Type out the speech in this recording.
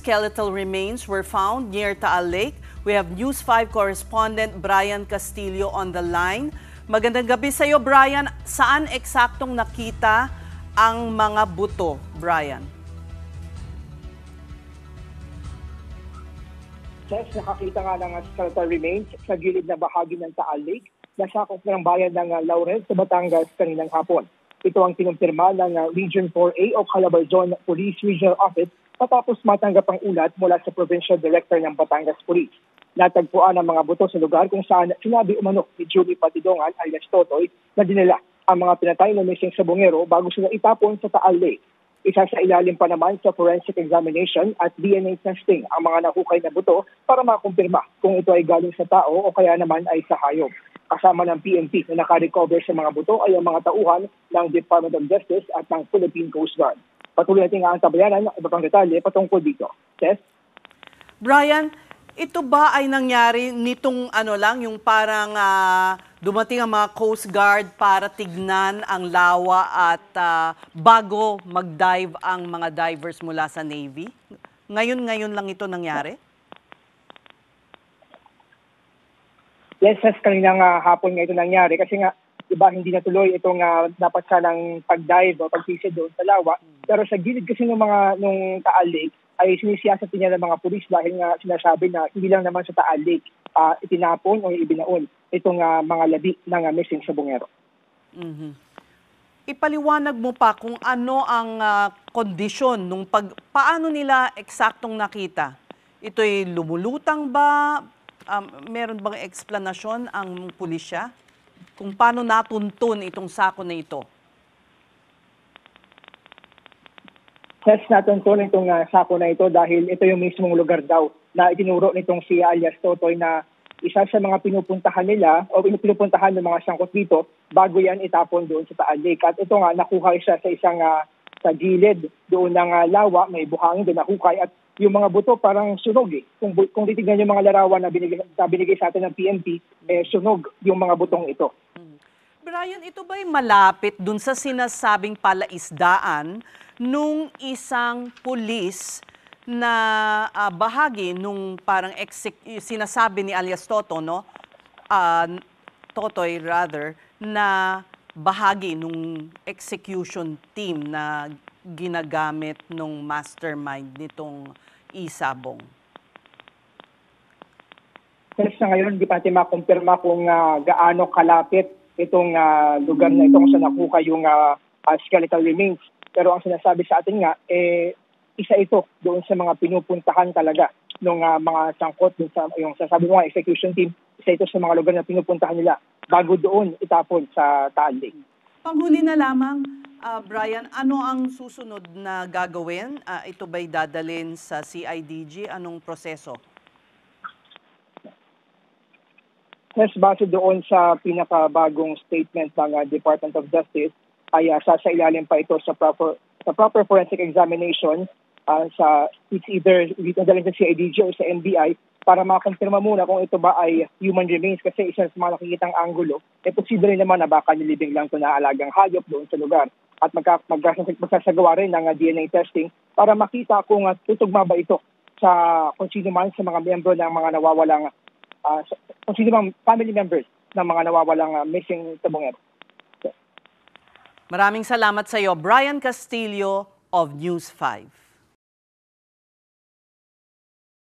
skeletal remains were found near Taal Lake. We have News 5 correspondent Brian Castillo on the line. Magandang gabi sa iyo, Brian. Saan eksaktong nakita ang mga buto, Brian? Yes, nakakita nga ng skeletal remains sa gilid na bahagi ng Taal Lake na sakop ng bayan ng Laurel sa Batangas kaninang hapon. Ito ang kinumpirma ng Region 4A o Calabarzon Police Regional Office matapos matanggap ang ulat mula sa Provincial Director ng Batangas Police. Natagpuan ang mga buto sa lugar kung saan sinabi umano ni Julie Patidongan alias Totoy na dinala ang mga pinatay na missing sabongero bago sila itapon sa Taal Lake. Isa sa ilalim pa naman sa forensic examination at DNA testing ang mga nahukay na buto para makumpirma kung ito ay galing sa tao o kaya naman ay sa hayop. Kasama ng PNP na nakarecover sa mga buto ay ang mga tauhan ng Department of Justice at ng Philippine Coast Guard. Patuloy natin ang tabayanan ng iba pang detalye patungkol dito. Yes? Brian, ito ba ay nangyari nitong yung parang dumating ang mga Coast Guard para tignan ang lawa at bago mag-dive ang mga divers mula sa Navy? Ngayon lang ito nangyari? Yes, kaninang hapon nga ito nangyari kasi nga iba hindi natuloy itong dapat sanang pag-dive o pag-fishing doon sa lawa. Pero sa gilid kasi nung Taal Lake ay sinisiyasat niya ng mga pulis dahil nga sinasabi na hindi lang naman sa Taal Lake itinapon o ibinaon itong mga labi ng missing sabongero. Mm-hmm. Ipaliwanag mo pa kung ano ang kondisyon nung paano nila eksaktong nakita? Ito'y lumulutang ba? Meron bang eksplanasyon ang pulisya kung paano natuntun itong sako na ito? Yes, natuntun itong sako na ito dahil ito yung mismong lugar daw na itinuro nitong si alias Totoy na isa sa mga pinupuntahan nila o pinupuntahan ng mga sangkot dito bago yan itapon doon sa Taal Lake. At ito nga, nakuha siya sa isang sa gilid doon ng lawa, may buhangin doon nahukay at yung mga buto parang sunog eh. Kung titignan yung mga larawan na binigay sa atin ng PNP, sunog yung mga butong ito. Brian, ito ba'y malapit dun sa sinasabing palaisdaan nung isang pulis na bahagi nung parang sinasabi ni alias Toto, no? Totoy rather, na bahagi nung execution team na ginagamit nung mastermind nitong Isabong? Kasi sa ngayon, hindi pa natin makumpirma kung gaano kalapit itong lugar na ito kung saan nakuha yung skeletal remains. Pero ang sinasabi sa atin nga, isa ito doon sa mga pinupuntahan talaga ng mga sangkot, yung sasabi mo nga, execution team, isa ito sa mga lugar na pinupuntahan nila bago doon itapon sa Taal Lake. Panghuli na lamang, Brian, ano ang susunod na gagawin? Ito ba'y dadalhin sa CIDG? Anong proseso? Yes, base doon sa pinakabagong statement ng Department of Justice, ay sasailalim pa ito sa proper forensic examination sa it's either dadalhin sa CIDG o sa NBI para makakonfirma muna kung ito ba ay human remains kasi isa sa mga nakikitang anggulo, posible rin naman na baka nilibing lang ito na alagang hayop doon sa lugar. At magsasagawa rin ng DNA testing para makita kung tutugma ba ito sa kung sino man sa mga miyembro ng mga nawawalang, kung sino mang family members ng mga nawawalang missing sabongero. Maraming salamat sa iyo, Brian Castillo of News 5.